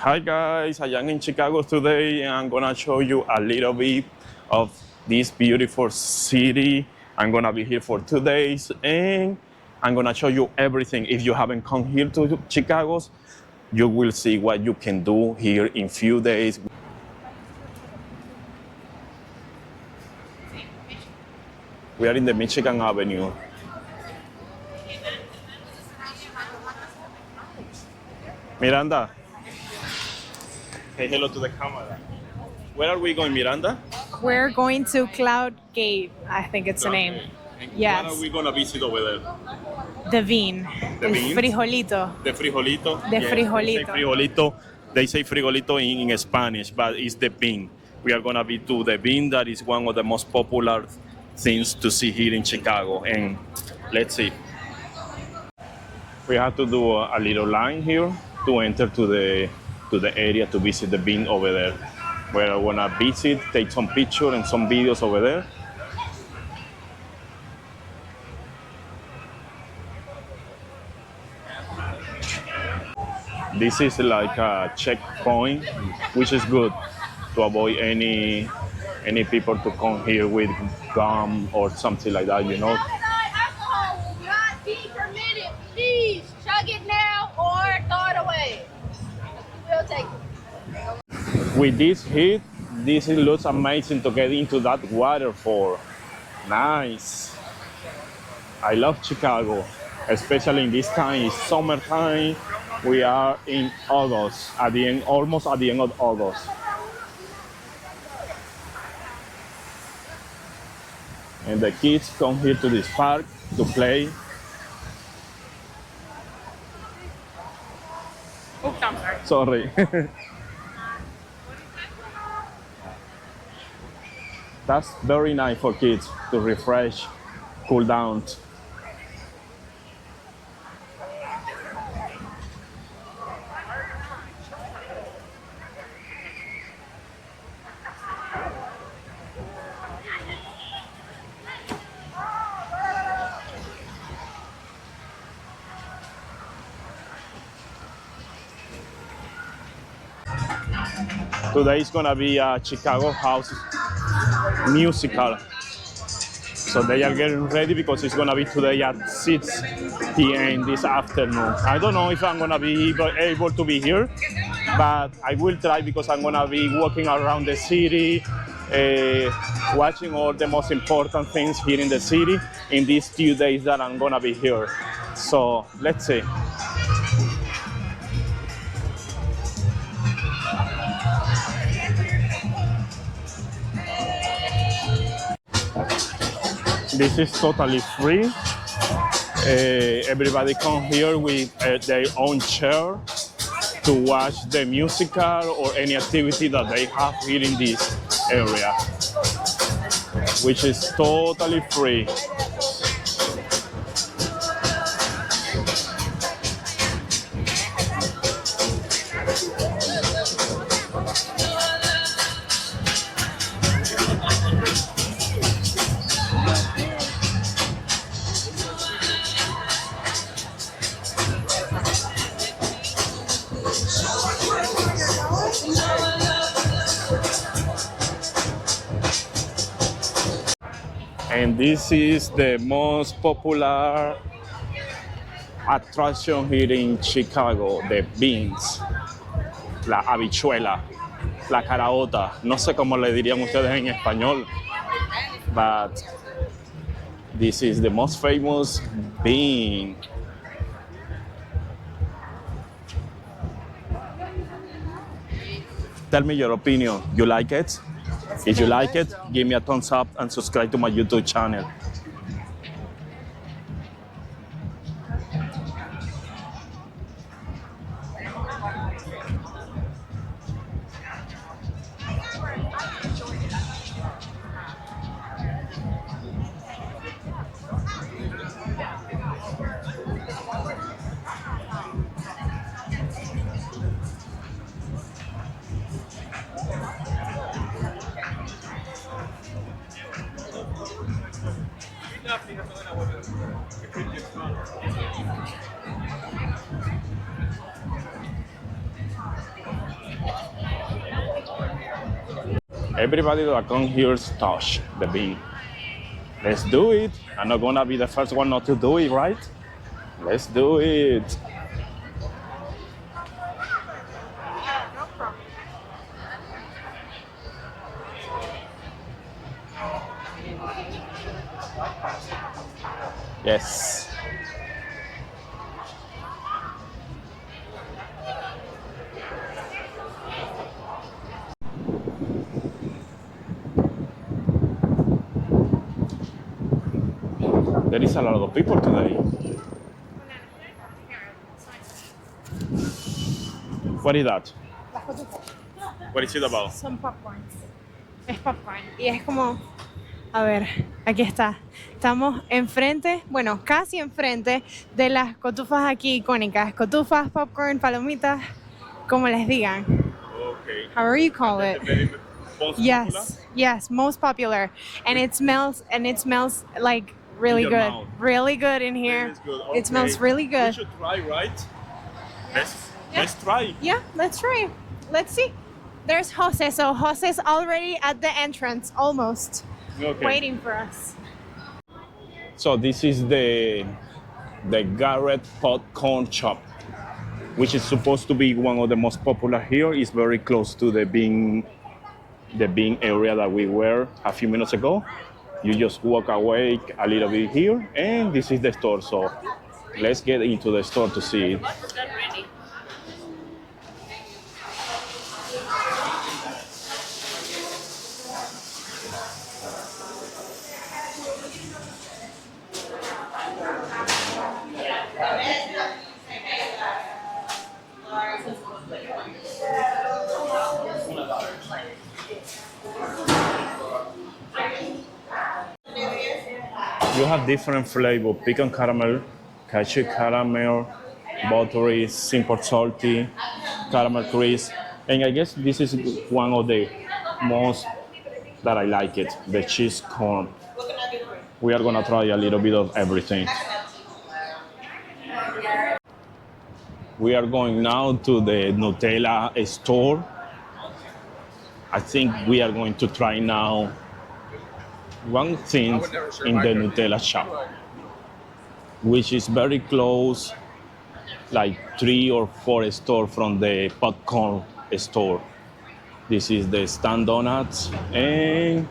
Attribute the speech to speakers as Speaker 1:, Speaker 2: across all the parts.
Speaker 1: Hi guys, I am in Chicago today and I'm gonna show you a little bit of this beautiful city. I'm gonna be here for 2 days and I'm gonna show you everything. If you haven't come here to Chicago, you will see what you can do here in few days. We are in the Michigan Avenue. Miranda, say hello to the camera. Where are we going, Miranda?
Speaker 2: We're going to Cloud Gate, I think it's the name.
Speaker 1: And
Speaker 2: Yes.
Speaker 1: what are we gonna visit over there?
Speaker 2: The bean.
Speaker 1: The
Speaker 2: El
Speaker 1: beans?
Speaker 2: frijolito.
Speaker 1: The frijolito.
Speaker 2: The
Speaker 1: Yes,
Speaker 2: frijolito.
Speaker 1: They say frijolito in Spanish, but it's the bean. We are gonna be to the bean. That is one of the most popular things to see here in Chicago. And let's see. We have to do a little line here to enter to the area to visit the bean over there. Where I wanna visit, take some pictures and some videos over there. This is like a checkpoint, which is good to avoid any people to come here with gum or something like that, you know.
Speaker 3: Alcohol will not be permitted. Please chug it now or throw it away. We'll take it.
Speaker 1: With this heat, this looks amazing to get into that waterfall. Nice. I love Chicago, especially in this time. It's summertime. We are in August, almost at the end of August. And the kids come here to this park to play.
Speaker 2: Oops, I'm sorry.
Speaker 1: Sorry. That's very nice for kids to refresh, cool down. Today is gonna be a Chicago House musical. So they are getting ready because it's gonna be today at 6 p.m. this afternoon. I don't know if I'm gonna be able to be here, but I will try because I'm gonna be walking around the city, watching all the most important things here in the city in these few days that I'm gonna be here. So let's see. This is totally free. Everybody come here with their own chair to watch the musical or any activity that they have here in this area, which is totally free. And this is the most popular attraction here in Chicago, the beans, la habichuela, la caraota. No sé cómo le dirían ustedes en español, but this is the most famous bean. Tell me your opinion. You like it? If you like it, give me a thumbs up and subscribe to my YouTube channel. Everybody that comes here touch the bean. Let's do it. I'm not gonna be the first one not to do it, right? Let's do it. Yes. There is a lot of people today. What is that? What is it about?
Speaker 2: Son popcorns. Es popcorn. Y es como, a ver, aquí está. Estamos enfrente, bueno, casi enfrente de las cotufas aquí icónicas. Cotufas, popcorn, palomitas, como les digan.
Speaker 1: Okay.
Speaker 2: However you call it.
Speaker 1: Most
Speaker 2: Yes,
Speaker 1: popular?
Speaker 2: yes, most popular. And it smells like really
Speaker 1: In your
Speaker 2: good.
Speaker 1: mouth.
Speaker 2: Really good in here.
Speaker 1: It is good.
Speaker 2: It smells
Speaker 1: Okay.
Speaker 2: really
Speaker 1: We
Speaker 2: good.
Speaker 1: should try, right? Let's
Speaker 2: Yeah.
Speaker 1: try.
Speaker 2: Yeah, let's try. Let's see. There's Jose. So Jose's already at the entrance, almost
Speaker 1: Okay.
Speaker 2: waiting for us.
Speaker 1: So this is the Garrett Popcorn Shop, which is supposed to be one of the most popular here. It's very close to the bean area that we were a few minutes ago. You just walk away a little bit here, and this is the store. So let's get into the store to see it. You have different flavor: pecan caramel, cashew caramel, buttery, simple salty, caramel crisp. And I guess this is one of the most that I like it, the cheese corn. We are gonna try a little bit of everything. We are going now to the Nutella store. I think we are going to try now one thing in the Nutella shop, which is very close, like 3 or 4 stores from the popcorn store. This is the Stand Donuts and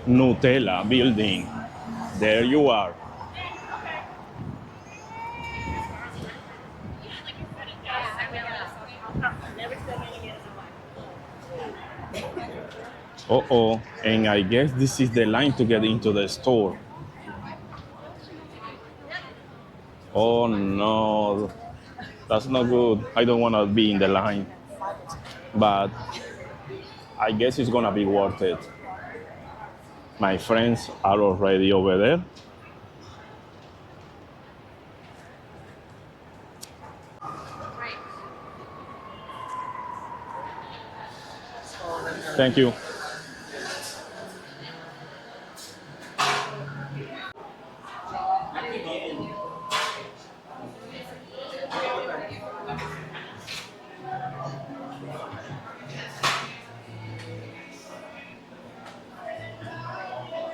Speaker 1: Nutella building. There you are. Uh-oh, and I guess this is the line to get into the store. Oh no, that's not good. I don't want to be in the line, but I guess it's gonna be worth it. My friends are already over there. Thank you.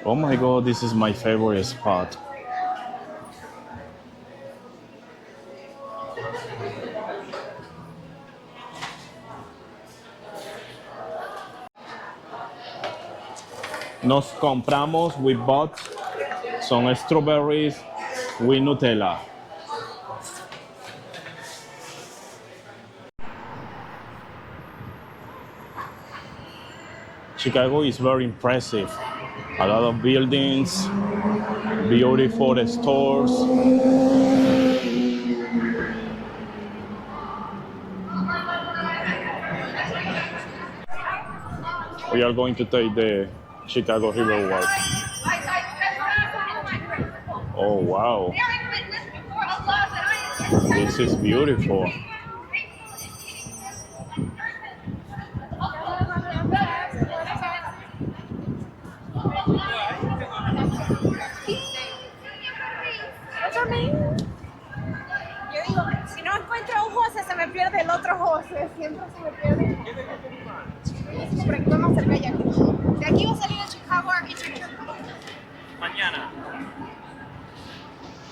Speaker 1: Oh my god, this is my favorite spot. Nos compramos, we bought some strawberries with Nutella. Chicago is very impressive. A lot of buildings, beautiful stores. We are going to take the Chicago Riverwalk. Oh wow, this is beautiful.
Speaker 2: allá crudo. De aquí va a salir el Chicago Architecture.
Speaker 4: Mañana.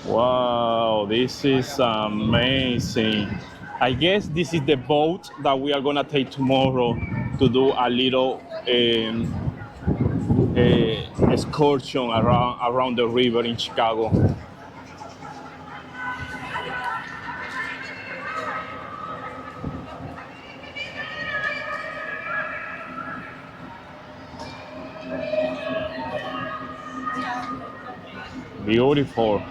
Speaker 1: Wow, this is amazing. I guess this is the boat that we are gonna take tomorrow to do a little excursion around the river in Chicago. Beautiful.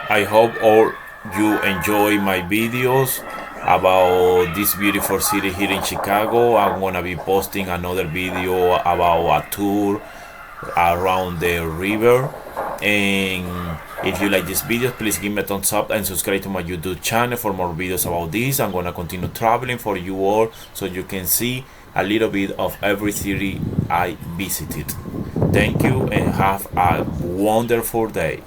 Speaker 4: I hope all you enjoy my videos about this beautiful city here in Chicago. I'm gonna be posting another video about a tour around the river. And if you like this video, please give me a thumbs up and subscribe to my YouTube channel for more videos about this. I'm gonna continue traveling for you all so you can see a little bit of every city I visited. Thank you and have a wonderful day.